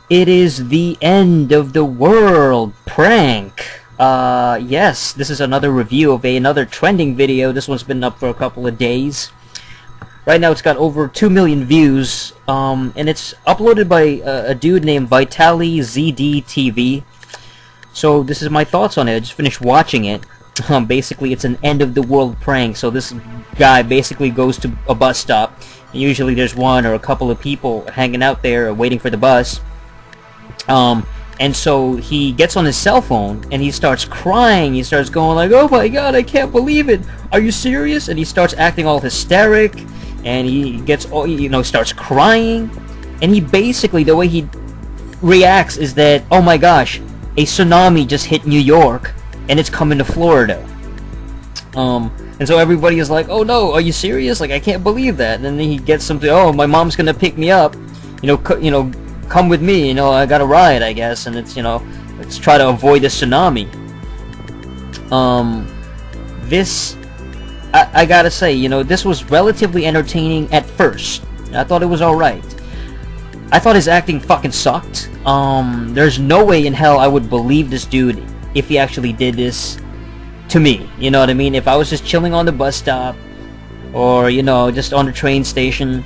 It is the end of the world prank. Yes, this is another review of another trending video. This one's been up for a couple of days. Right now it's got over 2 million views, and it's uploaded by a dude named VitalyZDtv. So this is my thoughts on it. I just finished watching it. Basically, it's an end of the world prank. So this guy basically goes to a bus stop, and usually there's one or a couple of people hanging out there waiting for the bus. And so he gets on his cell phone and he starts crying. He starts going like, "Oh my god, I can't believe it! Are you serious?" And he starts acting all hysteric, and he gets all, starts crying. And he basically, the way he reacts is that, "Oh my gosh, a tsunami just hit New York and it's coming to Florida." And so everybody is like, "Oh no, are you serious? Like, I can't believe that." And then he gets something, "Oh, my mom's gonna pick me up, come with me, I got a ride, I guess," and it's, let's try to avoid the tsunami. I gotta say, this was relatively entertaining at first. I thought it was alright. I thought his acting fucking sucked. There's no way in hell I would believe this dude if he actually did this to me, you know what I mean? If I was just chilling on the bus stop, or, just on the train station,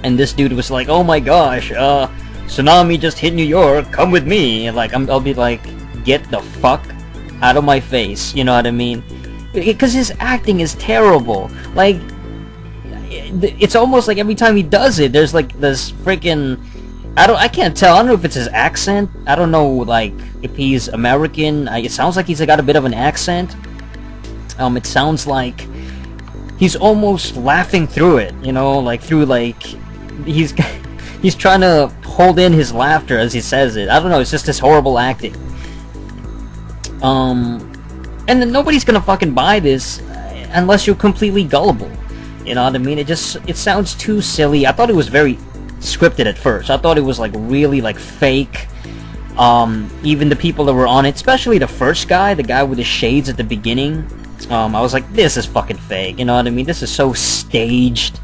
and this dude was like, "Oh my gosh, tsunami just hit New York, come with me," and like, I'll be like, "Get the fuck out of my face," you know what I mean? Because his acting is terrible. Like, it's almost like every time he does it, there's like this freaking, I can't tell. I don't know if it's his accent. I don't know, like, if he's American. It sounds like he's got a bit of an accent. It sounds like he's almost laughing through it, like through, like, he's trying to hold in his laughter as he says it. I don't know, it's just this horrible acting. And then nobody's gonna fucking buy this unless you're completely gullible. You know what I mean? It sounds too silly. I thought it was very scripted at first. I thought it was like really like fake. Even the people that were on it, especially the first guy, the guy with the shades at the beginning, I was like, this is fucking fake, you know what I mean? This is so staged.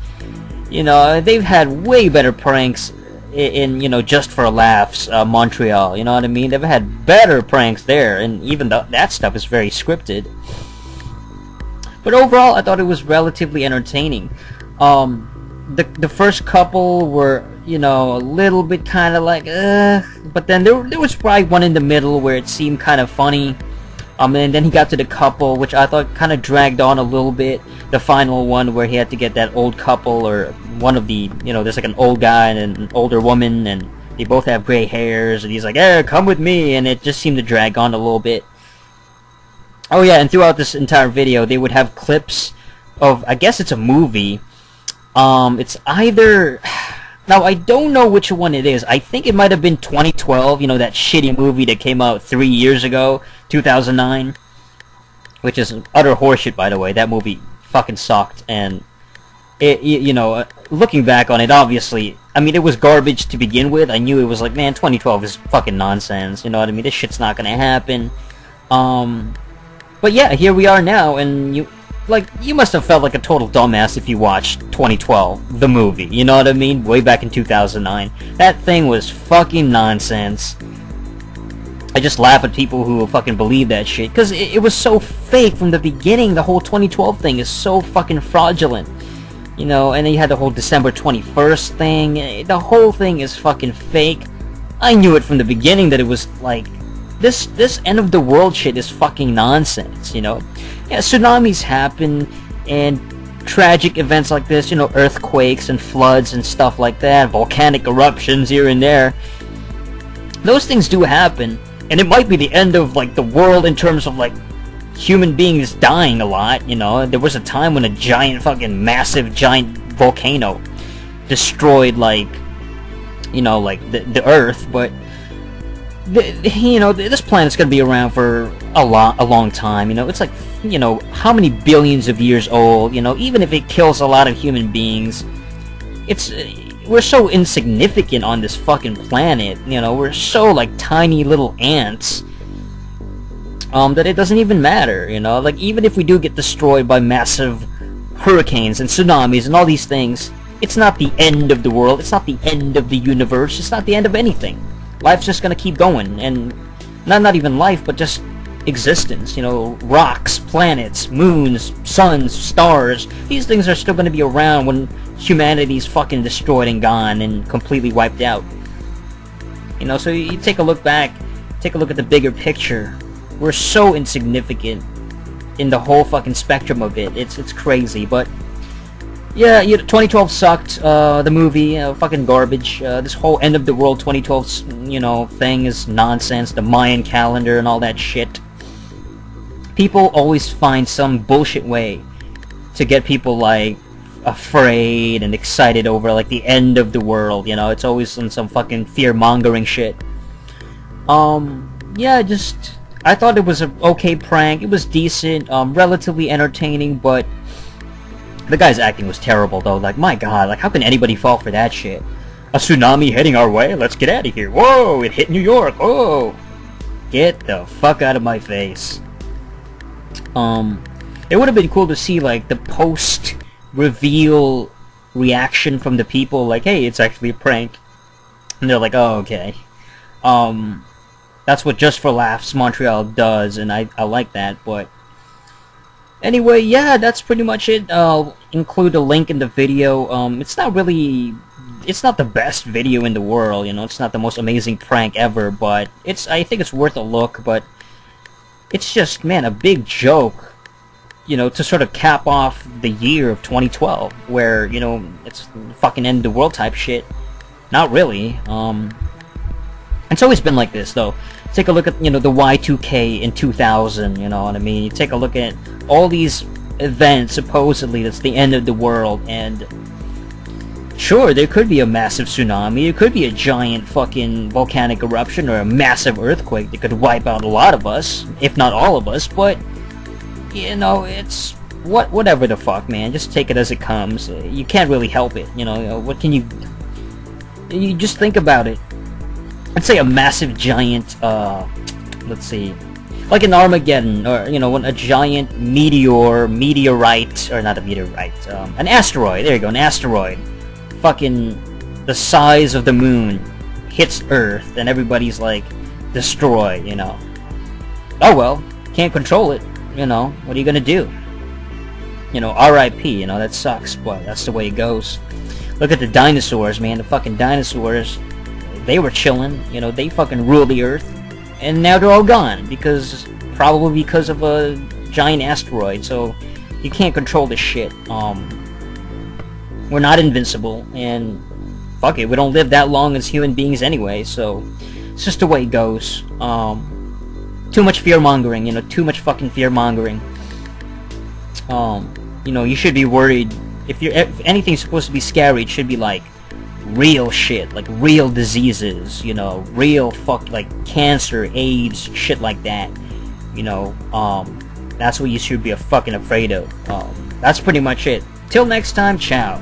They've had way better pranks in Just for Laughs, Montreal, you know what I mean? They've had better pranks there, and even that stuff is very scripted. But overall, I thought it was relatively entertaining. The first couple were, a little bit kind of like, but then there was probably one in the middle where it seemed kind of funny. And then he got to the couple, which I thought kind of dragged on a little bit. The final one where he had to get that old couple, or one of the, there's like an old guy and an older woman, and they both have gray hairs, and he's like, "Hey, come with me," and it just seemed to drag on a little bit. Oh yeah, and throughout this entire video, they would have clips of, I guess it's a movie. It's either... Now, I don't know which one it is. I think it might have been 2012, that shitty movie that came out 3 years ago, 2009. Which is utter horseshit, by the way. That movie fucking sucked, and it, looking back on it, obviously, I mean, it was garbage to begin with. I knew it was like, man, 2012 is fucking nonsense, you know what I mean? This shit's not gonna happen. But yeah, here we are now, and you must have felt like a total dumbass if you watched 2012, the movie, you know what I mean? Way back in 2009. That thing was fucking nonsense. I just laugh at people who fucking believe that shit, because it was so fake from the beginning. The whole 2012 thing is so fucking fraudulent. And then you had the whole December 21st thing. The whole thing is fucking fake. I knew it from the beginning that it was like, this end of the world shit is fucking nonsense, Yeah, tsunamis happen, and tragic events like this, earthquakes and floods and stuff like that, volcanic eruptions here and there. Those things do happen, and it might be the end of, like, the world in terms of, like, human beings dying a lot, There was a time when a massive giant volcano destroyed, like, like, the Earth, but this planet's gonna be around for a long time. It's like, how many billions of years old. Even if it kills a lot of human beings, we're so insignificant on this fucking planet. We're so like tiny little ants, that it doesn't even matter. Like, even if we do get destroyed by massive hurricanes and tsunamis and all these things, it's not the end of the world. It's not the end of the universe. It's not the end of anything. life's just gonna keep going, and not even life, but just existence. You know, rocks, planets, moons, suns, stars. These things are still gonna be around when humanity's fucking destroyed and gone and completely wiped out. You know, so you take a look back, take a look at the bigger picture. We're so insignificant in the whole fucking spectrum of it. It's crazy, but yeah, 2012 sucked. The movie, fucking garbage. This whole end of the world 2012, you know, thing is nonsense. The Mayan calendar and all that shit. People always find some bullshit way to get people like afraid and excited over like the end of the world. You know, it's always on some fucking fear-mongering shit. Yeah, just I thought it was an okay prank. It was decent, relatively entertaining, but the guy's acting was terrible, though. Like, my god, like, how can anybody fall for that shit? A tsunami heading our way? Let's get out of here. Whoa, it hit New York. Whoa. Get the fuck out of my face. It would have been cool to see, like, the post-reveal reaction from the people. Like, hey, it's actually a prank. And they're like, oh, okay. That's what Just for Laughs Montreal does, and I like that, but anyway, yeah, that's pretty much it. I'll include a link in the video. It's not the best video in the world, you know, it's not the most amazing prank ever, but I think it's worth a look, but it's just, man, a big joke, you know, to sort of cap off the year of 2012, where, you know, it's fucking end of the world type shit. Not really. It's always been like this, though. Take a look at, you know, the Y2K in 2000, you know what I mean? You take a look at all these events, supposedly, that's the end of the world, and sure, there could be a massive tsunami, there could be a giant fucking volcanic eruption, or a massive earthquake that could wipe out a lot of us, if not all of us, but, you know, it's whatever the fuck, man. Just take it as it comes. You can't really help it, you know, what can you just think about it. I'd say a massive giant, let's see, like an Armageddon, or, you know, when a giant meteorite, or not a meteorite, an asteroid, there you go, an asteroid, fucking the size of the moon, hits Earth, and everybody's like, destroyed, you know. Oh well, can't control it, you know, what are you gonna do? You know, R.I.P., you know, that sucks, but that's the way it goes. Look at the dinosaurs, man, the fucking dinosaurs. They were chilling, you know, they fucking ruled the Earth, and now they're all gone, probably because of a giant asteroid, so you can't control this shit. We're not invincible, and fuck it, we don't live that long as human beings anyway, so it's just the way it goes. Too much fear-mongering, you know, too much fucking fear-mongering. You know, you should be worried, if anything's supposed to be scary, it should be like real shit, like real diseases, you know, real like cancer, AIDS, shit like that, you know. That's what you should be fucking afraid of. That's pretty much it. Till next time, ciao.